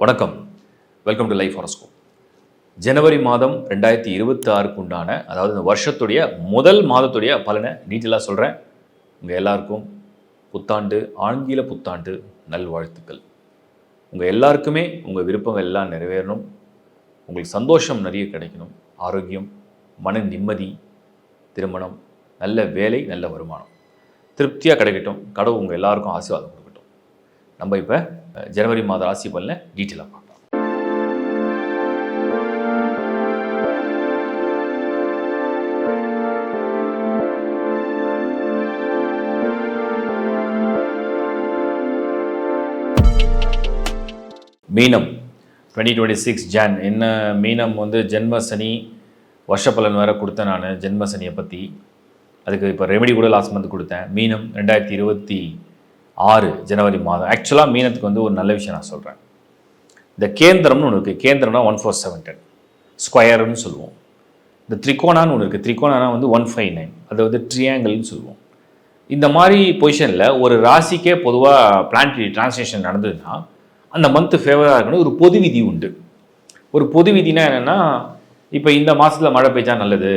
வணக்கம். Welcome to life horoscope. ஜனவரி மாதம் 2026க்கு உண்டான, அதாவது இந்த வருஷத்துடைய முதல் மாதத்துடைய பலனை டீட்டெயிலாக சொல்கிறேன். உங்கள் எல்லாருக்கும் புத்தாண்டு, ஆங்கில புத்தாண்டு நல்வாழ்த்துக்கள். உங்கள் எல்லாருக்குமே உங்கள் விருப்பங்கள் எல்லாம் நிறைவேறணும். உங்களுக்கு சந்தோஷம் நிறைய கிடைக்கணும். ஆரோக்கியம், மன நிம்மதி, திருமணம், நல்ல வேலை, நல்ல வருமானம் திருப்தியாக கிடைக்கட்டும். கடவுள் உங்கள் எல்லாருக்கும் ஆசீர்வாதம் கொடுக்கட்டும். நம்ம இப்போ ஜனவரி மாத ராசி பலனை டீட்டெயிலாக பார்க்கலாம். மீனம் 2026 ஜான். என்ன மீனம் ஜென்ம சனி வருஷ பலன் வேறு கொடுத்தேன் நான், ஜென்ம சனியை பற்றி. அதுக்கு இப்போ ரெமெடி கூட லாஸ்ட் மந்த் கொடுத்தேன். மீனம் 2026 ஜனவரி மாதம். ஆக்சுவலாக மீனத்துக்கு ஒரு நல்ல விஷயம் நான் சொல்கிறேன். இந்த கேந்திரம்னு ஒன்று இருக்குது. கேந்திரம்னா 14710 ஸ்கொயர்னு சொல்லுவோம். இந்த திரிகோணான்னு ஒன்று இருக்குது. திரிகோணானா 159, அது ட்ரியாங்கிள்னு சொல்லுவோம். இந்த மாதிரி பொசிஷனில் ஒரு ராசிக்கே பொதுவாக பிளானட்டரி டிரான்ஸ்லேஷன் நடந்ததுன்னா அந்த மந்த்து ஃபேவராக இருக்கணும். ஒரு பொது விதி உண்டு. ஒரு பொது விதினா என்னென்னா, இப்போ இந்த மாதத்தில் மழை பெய்ச்சா நல்லது,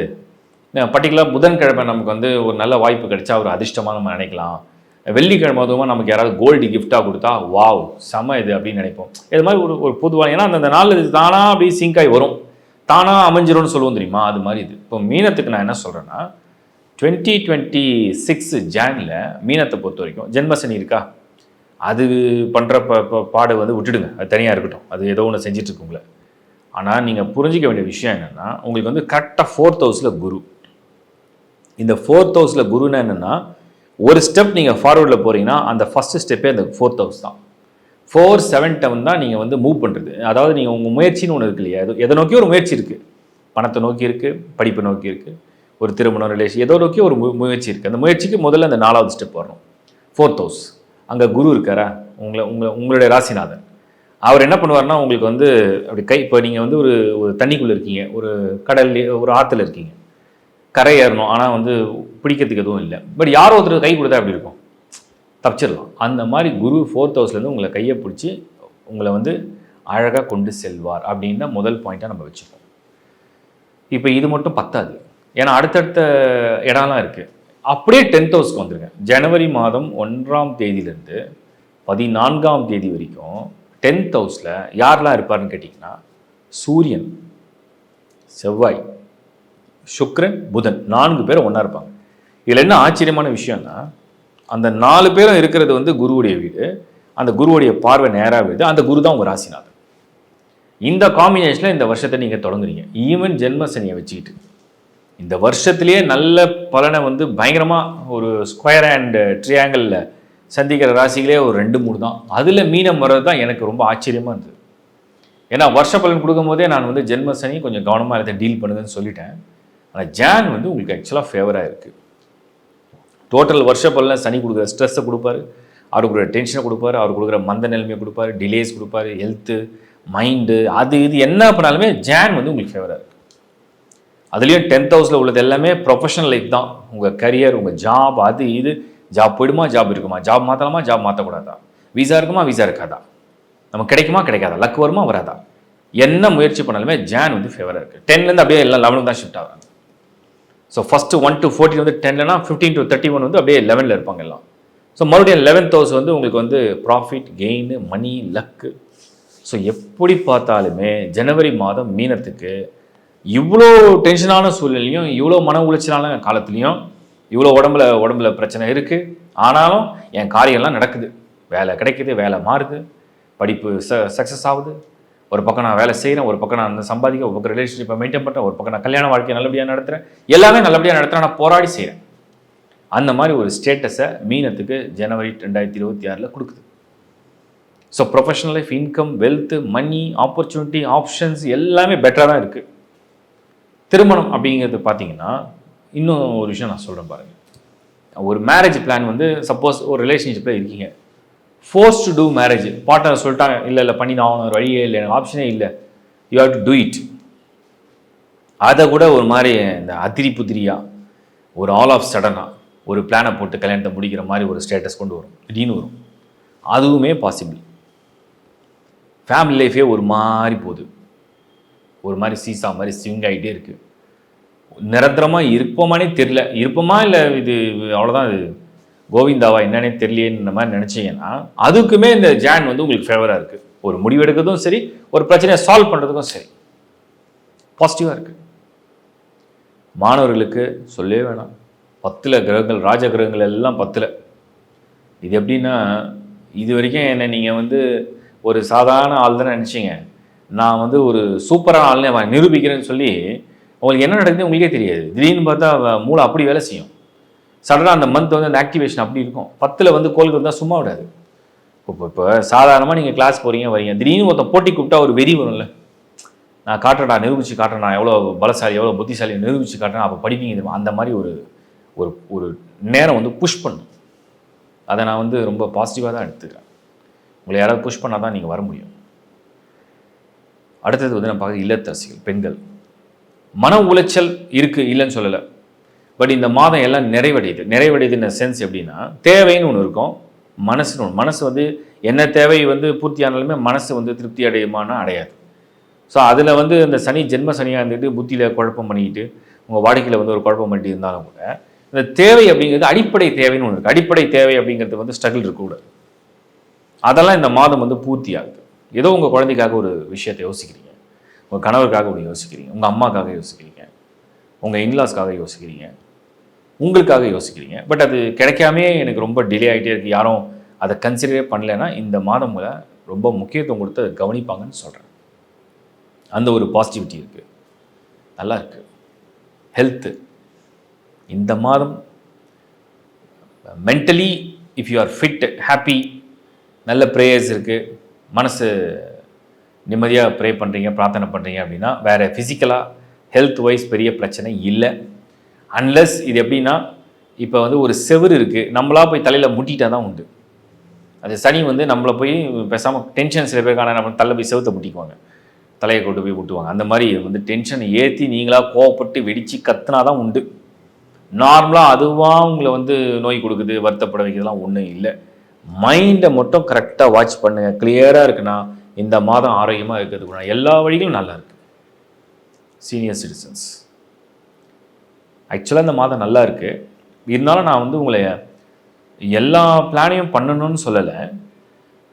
பர்டிகுலர் புதன்கிழமை நமக்கு ஒரு நல்ல வாய்ப்பு கிடைச்சா ஒரு அதிர்ஷ்டமாக நம்ம நினைக்கலாம், வெள்ளிக்கிழமை அதுவும் நமக்கு யாராவது கோல்டு கிஃப்டாக கொடுத்தா வாவ் செம இது அப்படின்னு நினைப்போம். இது மாதிரி ஒரு பொதுவாக, ஏன்னா அந்த நாள் இது தானாக அப்படி சிங்காய் வரும், தானாக அமைஞ்சிரும்னு சொல்லுவோம் தெரியுமா, அது மாதிரி இது. இப்போ மீனத்துக்கு நான் என்ன சொல்கிறேன்னா, 2026 ஜானில் மீனத்தை பொறுத்த வரைக்கும் ஜென்மசனி இருக்கா, அது பண்ணுற பாடு விட்டுடுங்க, அது தனியாக இருக்கட்டும், அது ஏதோ ஒன்று செஞ்சிட்ருக்குங்களே. ஆனால் நீங்கள் புரிஞ்சிக்க வேண்டிய விஷயம் என்னென்னா, உங்களுக்கு கரெக்டாக 4th ஹவுஸில் குரு. இந்த 4th ஹவுஸில் குருன்னா என்னென்னா, ஒரு ஸ்டெப் நீங்கள் ஃபார்வர்டில் போகிறீங்கன்னா அந்த ஃபஸ்ட்டு ஸ்டெப்பே அந்த 4th ஹவுஸ் தான். 4, 7, 10 தான் நீங்கள் மூவ் பண்ணுறது. அதாவது நீங்கள் உங்கள் முயற்சின்னு ஒன்று இருக்கு இல்லையா, எதை நோக்கி ஒரு முயற்சி இருக்குது. பணத்தை நோக்கி இருக்குது, படிப்பை நோக்கி இருக்குது, ஒரு திருமணம், ரிலேஷன், எதோ நோக்கி ஒரு முயற்சி இருக்குது. அந்த முயற்சிக்கு முதல்ல அந்த 4வது ஸ்டெப் வரணும். 4th ஹவுஸ், அங்கே குரு இருக்காரா, உங்களுடைய ராசிநாதன். அவர் என்ன பண்ணுவார்னா, உங்களுக்கு அப்படி இப்போ நீங்கள் ஒரு தண்ணிக்குள்ளே இருக்கீங்க, ஒரு கடல், ஒரு ஆற்றுல இருக்கீங்க, கரை ஏறணும், ஆனால் பிடிக்கிறதுக்கு எதுவும் இல்லை, பட் யாரோ ஒருத்தர் கை கொடுத்தா அப்படி இருக்கும், தப்பிச்சிடலாம். அந்த மாதிரி குரு 4th ஹவுஸ்லேருந்து உங்களை கையை பிடிச்சி உங்களை அழகாக கொண்டு செல்வார் அப்படின்னு தான் முதல் பாயிண்ட்டாக நம்ம வச்சுப்போம். இப்போ இது மட்டும் பத்தாது, ஏன்னா அடுத்தடுத்த இடம்லாம் இருக்குது. அப்படியே 10th ஹவுஸ்க்கு வந்துருங்க. ஜனவரி மாதம் 1ஆம் தேதியிலேருந்து 14ஆம் தேதி வரைக்கும் 10th ஹவுஸில் யாரெல்லாம் இருப்பார்னு கேட்டிங்கன்னா, சூரியன், செவ்வாய், சுக்கிரன், புதன், 4 பேரும் ஒன்றா இருப்பாங்க. இதில் என்ன ஆச்சரியமான விஷயம்னா, அந்த 4 பேரும் இருக்கிறது குருவுடைய வீடு, அந்த குருவுடைய பார்வை நேராக வீடு, அந்த குரு தான் உங்கள் ராசிநாதன். இந்த காம்பினேஷனில் இந்த வருஷத்தை நீங்கள் தொடங்குறீங்க. ஈவன் ஜென்ம சனியை வச்சுக்கிட்டு இந்த வருஷத்துலேயே நல்ல பலனை பயங்கரமாக ஒரு ஸ்கொயர் அண்ட் ட்ரியாங்கிளில் சந்திக்கிற ராசிகளே ஒரு 2-3 தான். அதில் மீனம் வர்றது தான் எனக்கு ரொம்ப ஆச்சரியமாக இருந்தது. ஏன்னா வருஷ பலன் கொடுக்கும் போதே நான் ஜென்ம சனி கொஞ்சம் கவனமாக இதை டீல் பண்ணுதுன்னு சொல்லிட்டேன். ஆனால் ஜான் உங்களுக்கு ஆக்சுவலாக ஃபேவராக இருக்குது. டோட்டல் வருஷ பலனை சனி கொடுக்குற ஸ்ட்ரெஸ்ஸை கொடுப்பாரு, அவர் கொடுக்குற டென்ஷனை கொடுப்பாரு, அவர் கொடுக்குற மந்த நிலைமையை கொடுப்பாரு, டிலேஸ் கொடுப்பாரு, ஹெல்த்து, மைண்டு, அது இது என்ன பண்ணாலுமே ஜான் உங்களுக்கு ஃபேவராக இருக்குது. அதுலேயும் 10th ஹவுஸில் உள்ளது எல்லாமே ப்ரொஃபஷனல் லைஃப் தான். உங்கள் கரியர், உங்கள் ஜாப், அது இது, ஜாப் போயிடுமா, ஜாப் இருக்குமா, ஜாப் மாற்றலாமா, ஜாப் மாற்றக்கூடாதா, வீசா இருக்குமா, வீசா இருக்காதா, நமக்கு கிடைக்குமா கிடைக்காதா, லக் வருமா வராதா, என்ன முயற்சி பண்ணாலுமே ஜான் ஃபேவராக இருக்குது. 10லேருந்து அப்படியே எல்லாம் 11 தான் ஷிஃப்ட் ஆகிறாங்க. ஸோ ஃபஸ்ட்டு 1 to 14 10லனா 15 to 31 அப்படியே 11ல் இருப்பாங்க எல்லாம். ஸோ மறுபடியும் 11th ஹவுஸ் உங்களுக்கு ப்ராஃபிட், கெயின், மணி, லக்கு. ஸோ எப்படி பார்த்தாலுமே ஜனவரி மாதம் மீனத்துக்கு இவ்வளோ டென்ஷனான சூழ்நிலையும், இவ்வளோ மன உளைச்சலான காலத்துலேயும், இவ்வளோ உடம்புல பிரச்சனை இருக்குது, ஆனாலும் என் காரியம்லாம் நடக்குது, வேலை கிடைக்குது, வேலை மாறுது, படிப்பு சக்ஸஸ் ஆகுது, ஒரு பக்கம் நான் வேலை செய்கிறேன், ஒரு பக்கம் நான் சம்பாதிக்க, ஒரு பக்கம் ரிலேஷன்ஷிப்பை மெயின்டைன் பண்ணுறேன், ஒரு பக்கம் நான் கல்யாண வாழ்க்கையை நல்லபடியாக நடத்துகிறேன், எல்லாமே நல்லபடியாக நடத்துகிறேன், நான் போராடி செய்கிறேன். அந்த மாதிரி ஒரு ஸ்டேட்டஸை மீனத்துக்கு ஜனவரி 2026 கொடுக்குது. So professional life, income, wealth, money, opportunity, options எல்லாமே பெட்டராக தான் இருக்குது. திருமணம் அப்படிங்கிறது பார்த்தீங்கன்னா, இன்னும் ஒரு விஷயம் நான் சொல்கிறேன் பாருங்கள். ஒரு மேரேஜ் பிளான் சப்போஸ் ஒரு ரிலேஷன்ஷிப்பில் இருக்கீங்க, force to do marriage, partner சொல்லிட்டாங்க, இல்லை பண்ணி தான் ஆகணும், ஒரு வழியே இல்லை, எனக்கு ஆப்ஷனே இல்லை, you have to do it. அதை கூட ஒரு மாதிரி இந்த அதிரி புதிரியாக ஒரு ஆல் ஆஃப் சடனாக ஒரு பிளானை போட்டு கல்யாணத்தை முடிக்கிற மாதிரி ஒரு ஸ்டேட்டஸ் கொண்டு வரும், திடீர்னு வரும். அதுவுமே பாசிபிள். ஃபேமிலி லைஃபே ஒரு மாதிரி போகுது, ஒரு மாதிரி சீசா மாதிரி ஸ்விங் ஆகிட்டே இருக்குது. நிரந்தரமாக இருப்போமானே தெரியல, இருப்போமா இல்லை இது அவ்வளோதான், இது கோவிந்தாவா என்னன்னே தெரியலேன்ற மாதிரி நினச்சிங்கன்னா அதுக்குமே இந்த ஜான் வந்து உங்களுக்கு ஃபேவராக இருக்குது. ஒரு முடிவெடுக்கிறதும் சரி, ஒரு பிரச்சனையை சால்வ் பண்ணுறதுக்கும் சரி பாசிட்டிவாக இருக்குது. மாணவர்களுக்கு சொல்லவே வேணாம், 10 கிரகங்கள், ராஜ கிரகங்கள் எல்லாம் 10. இது எப்படின்னா, இது வரைக்கும் என்னை நீங்கள் வந்து ஒரு சாதாரண ஆள் தானே நினச்சிங்க, நான் வந்து ஒரு சூப்பரான ஆள்னு நிரூபிக்கிறேன்னு சொல்லி உங்களுக்கு என்ன நடக்குதுன்னு உங்களுக்கே தெரியாது. திடீர்னு பார்த்தா மூளை அப்படி வேலை செய்யும். சடனாக அந்த மந்த் வந்து அந்த ஆக்டிவேஷன் அப்படி இருக்கும். 10 வந்து கோல்கள் இருந்தால் சும்மா விடாது. இப்போ சாதாரணமாக நீங்கள் கிளாஸ் போகிறீங்க வரீங்க, திடீர்னு ஒருத்தன் போட்டி கூப்பிட்டா ஒரு வெறி வரும்ல, நான் காட்டுறேன், நிரூபித்து காட்டுறேன், நான் எவ்வளோ பலசாலி எவ்வளோ புத்திசாலி நிரூபித்து காட்டுறேன், அப்போ படிப்பீங்க. அந்த மாதிரி ஒரு ஒரு ஒரு நேரம் வந்து புஷ் பண்ணும். அதை நான் வந்து ரொம்ப பாசிட்டிவாக தான் எடுத்துக்கிறேன். உங்களை யாராவது புஷ் பண்ணால் தான் நீங்கள் வர முடியும். அடுத்தது வந்து நான் பார்க்குறது இல்லத்தரசிகள், பெண்கள். மன உளைச்சல் இருக்குது, இல்லைன்னு சொல்லலை. பட் இந்த மாதம் எல்லாம் நிறைவடையுதுன்னு சென்ஸ் எப்படின்னா, தேவைன்னு ஒன்று இருக்கும், மனசுன்னு ஒன்று. மனசு வந்து என்ன தேவை வந்து பூர்த்தி ஆனாலுமே மனசு வந்து திருப்தி அடையுமானா அடையாது. ஸோ அதில் வந்து இந்த சனி ஜென்ம சனியாக இருந்துட்டு புத்தியில் குழப்பம் பண்ணிக்கிட்டு உங்கள் வாழ்க்கையில் வந்து ஒரு குழப்பம் பண்ணிட்டு இருந்தாலும் கூட இந்த தேவை அப்படிங்கிறது அடிப்படை தேவைன்னு ஒன்று இருக்குது. அடிப்படை தேவை அப்படிங்கிறது வந்து ஸ்ட்ரகிள் இருக்கக்கூடாது. அதெல்லாம் இந்த மாதம் வந்து பூர்த்தி ஆகுது. ஏதோ உங்கள் குழந்தைக்காக ஒரு விஷயத்தை யோசிக்கிறீங்க, உங்கள் கணவருக்காக ஒன்று யோசிக்கிறீங்க, உங்கள் அம்மாக்காக யோசிக்கிறீங்க, உங்கள் இன்லாஸ்க்காக யோசிக்கிறீங்க, உங்களுக்காக யோசிக்கிறீங்க. பட் அது கிடைக்காமே எனக்கு ரொம்ப டிலே ஆகிட்டே இருக்குது, யாரும் அதை கன்சிடரே பண்ணலைன்னா இந்த மாதம் ரொம்ப முக்கியத்துவம் கொடுத்து அதை கவனிப்பாங்கன்னு சொல்கிறேன். அந்த ஒரு பாசிட்டிவிட்டி இருக்குது, நல்லா இருக்குது. ஹெல்த்து இந்த மாதம் mentally if you are fit, happy, நல்ல ப்ரேயர்ஸ் இருக்குது, மனசு நிம்மதியாக ப்ரே பண்ணுறீங்க, பிரார்த்தனை பண்ணுறீங்க அப்படின்னா வேறு ஃபிசிக்கலாக ஹெல்த் வைஸ் பெரிய பிரச்சனை இல்லை. அன்லெஸ் இது எப்படின்னா, இப்போ வந்து ஒரு செவுரு இருக்குது, நம்மளாக போய் தலையில் முட்டிட்டால் தான் உண்டு. அது சனி வந்து நம்மளை போய் பேசாமல் டென்ஷன் சில பேருக்கான நம்ம தலை போய் செவுத்தை முட்டிக்குவாங்க, தலையை கொண்டு போய் விட்டுவாங்க. அந்த மாதிரி வந்து டென்ஷனை ஏற்றி நீங்களாக கோவப்பட்டு வெடித்து கத்துனா தான் உண்டு. நார்மலாக அதுவாக உங்களை வந்து நோய் கொடுக்குது, வருத்தப்பட வைக்கிறதுலாம் ஒன்றும் இல்லை. மைண்டை மட்டும் கரெக்டாக வாட்ச் பண்ணுங்கள். கிளியராக இருக்குன்னா இந்த மாதம் ஆரோக்கியமாக இருக்கிறதுக்குனா எல்லா வழிகளும் நல்லா இருக்குது. சீனியர் சிட்டிசன்ஸ் ஆக்சுவலாக இந்த மாதம் நல்லா இருக்குது. இருந்தாலும் நான் வந்து உங்களை எல்லா பிளானையும் பண்ணணும்னு சொல்லலை.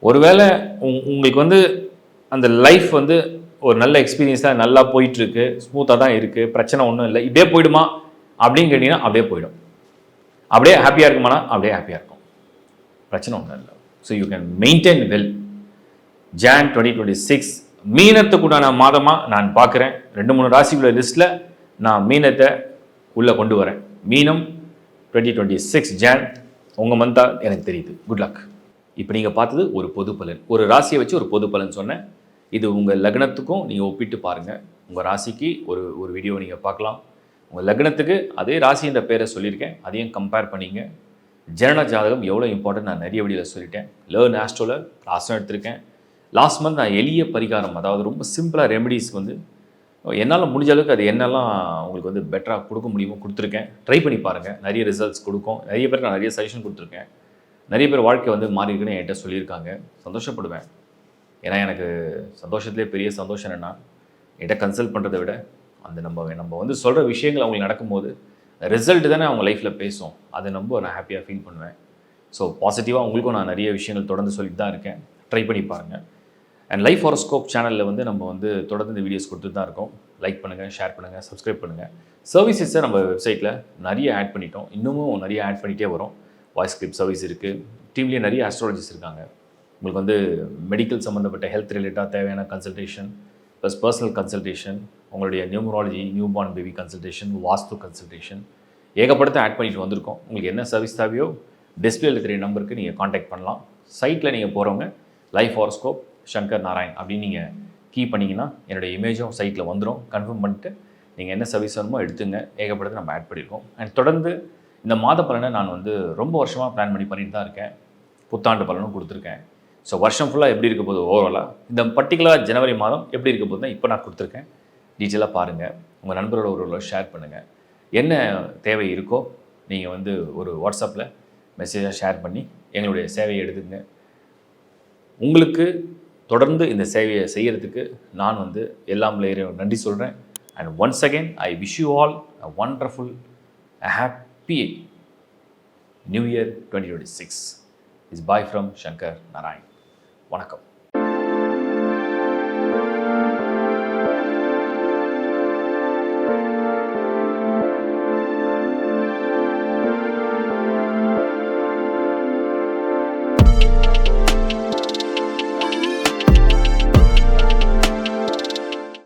ஒருவேளை உங்களுக்கு வந்து அந்த லைஃப் வந்து ஒரு நல்ல எக்ஸ்பீரியன்ஸாக நல்லா போயிட்டுருக்கு, ஸ்மூத்தாக தான் இருக்குது, பிரச்சனை ஒன்றும் இல்லை, இப்படியே போயிடுமா அப்படின்னு கேட்டிங்கன்னா அப்படியே போயிடும். அப்படியே ஹாப்பியாக இருக்குமானா அப்படியே ஹாப்பியாக இருக்கும், பிரச்சனை ஒன்றும் இல்லை. So you can maintain well. Jan 2026 மீனத்துக்குண்டான மாதமாக நான் பார்க்குறேன். 2-3 ராசிக்குள்ள லிஸ்ட்டில் நான் மீனத்தை உள்ளே கொண்டு வரேன். மீனம் 2026 Jan உங்கள் மந்தாக எனக்கு தெரியுது. Good luck. இப்போ நீங்கள் பார்த்தது ஒரு பொது பலன், ஒரு ராசியை வச்சு ஒரு பொது பலன் சொன்னேன். இது உங்கள் லக்னத்துக்கும் நீங்கள் ஒப்பிட்டு பாருங்கள். உங்கள் ராசிக்கு ஒரு வீடியோ நீங்கள் பார்க்கலாம். உங்கள் லக்னத்துக்கு அதே ராசின்ற பேரை சொல்லியிருக்கேன், அதையும் கம்பேர் பண்ணிங்க. ஜனன ஜாதகம் எவ்வளோ இம்பார்ட்டன்ட் நான் நிறைய வீடியோவில் சொல்லிட்டேன். லேர்ன் ஆஸ்ட்ரோவில் கிளாஸும் எடுத்திருக்கேன். லாஸ்ட் மந்த் நான் எளிய பரிகாரம், அதாவது ரொம்ப சிம்பிளாக ரெமெடிஸ் வந்து என்னால் முடிஞ்ச அளவுக்கு அது என்னெல்லாம் உங்களுக்கு வந்து பெட்டராக கொடுக்க முடியுமோ கொடுத்துருக்கேன். ட்ரை பண்ணி பாருங்கள், நிறைய ரிசல்ட்ஸ் கொடுக்கும். நிறைய பேருக்கு நான் நிறைய சஜஷன் கொடுத்துருக்கேன். நிறைய பேர் வாழ்க்கை வந்து மாறி இருக்குன்னு என்கிட்ட சொல்லியிருக்காங்க. சந்தோஷப்படுவேன். ஏன்னா எனக்கு சந்தோஷத்துலேயே பெரிய சந்தோஷம் என்னென்னா, என்கிட்ட கன்சல்ட் பண்ணுறதை விட அந்த நம்ம வந்து சொல்கிற விஷயங்கள் அவங்களுக்கு நடக்கும்போது ரிசல்ட் தானே அவங்க லைஃப்பில் பேசும். அதை நான் ஹாப்பியாக ஃபீல் பண்ணுவேன். ஸோ பாசிட்டிவாக உங்களுக்கும் நான் நிறைய விஷயங்கள் தொடர்ந்து சொல்லிட்டு தான் இருக்கேன். ட்ரை பண்ணி பாருங்கள். அண்ட் லைஃப் ஹாரோஸ்கோப் சேனலில் வந்து நம்ம வந்து தொடர்ந்து இந்த வீடியோஸ் கொடுத்துட்டு தான் இருக்கோம். லைக் பண்ணுங்கள், ஷேர் பண்ணுங்கள், சப்ஸ்கிரைப் பண்ணுங்கள். சர்வீசஸை நம்ம வெப்சைட்டில் நிறைய ஆட் பண்ணிட்டோம், இன்னமும் நிறைய ஆட் பண்ணிகிட்டே வரும். வாய்ஸ் கிளிப் சர்வீஸ் இருக்குது. டீம்லேயே நிறைய ஆஸ்ட்ராலஜிஸ்ட் இருக்காங்க. உங்களுக்கு வந்து மெடிக்கல் சம்மந்தப்பட்ட ஹெல்த் ரிலேட்டாக தேவையான கன்சல்டேஷன் ப்ளஸ் பர்சனல் கன்சல்டேஷன், உங்களுடைய numerology, new born baby consultation, vastu consultation ஏகப்படத்தை ஆட் பண்ணிட்டு வந்திருக்கோம். உங்களுக்கு என்ன சர்வீஸ் தேவையோ டிஸ்பிளேல தெரிய நம்பருக்கு நீங்கள் காண்டாக்ட் பண்ணலாம். சைட்டில் நீங்கள் போகிறவங்க லைஃப் ஹாரோஸ்கோப் சங்கர் நாராயண் அப்படின்னு நீங்கள் கீ பண்ணிங்கன்னா என்னுடைய இமேஜும் சைட்டில் வந்துடும். கன்ஃபார்ம் பண்ணிட்டு நீங்கள் என்ன சர்வீஸ் வேணுமோ எடுத்துங்க. ஏகப்படத்தை நம்ம ஆட் பண்ணியிருக்கோம். அண்ட் தொடர்ந்து இந்த மாத பலனை நான் வந்து ரொம்ப வருஷமாக பிளான் பண்ணிட்டு தான் இருக்கேன். புத்தாண்டு பலனும் கொடுத்துருக்கேன். ஸோ வருஷம் ஃபுல்லாக எப்படி இருக்க போகுது ஓவராலாக, இந்த பர்டிகுலர் ஜனவரி மாதம் எப்படி இருக்க போகுது தான் இப்போ நான் கொடுத்துருக்கேன். டீட்டெயிலாக பாருங்கள். உங்கள் நண்பரோட ஒரு ஷேர் பண்ணுங்கள். என்ன தேவை இருக்கோ நீங்கள் வந்து ஒரு வாட்ஸ்அப்பில் மெசேஜாக ஷேர் பண்ணி எங்களுடைய சேவையை எடுத்துக்கங்க. உங்களுக்கு தொடர்ந்து இந்த சேவையை செய்கிறதுக்கு நான் வந்து எல்லாம் நன்றி சொல்கிறேன். And once again I wish you all a wonderful a happy new year 2026. Is bye from Shankar Narayan. வணக்கம்.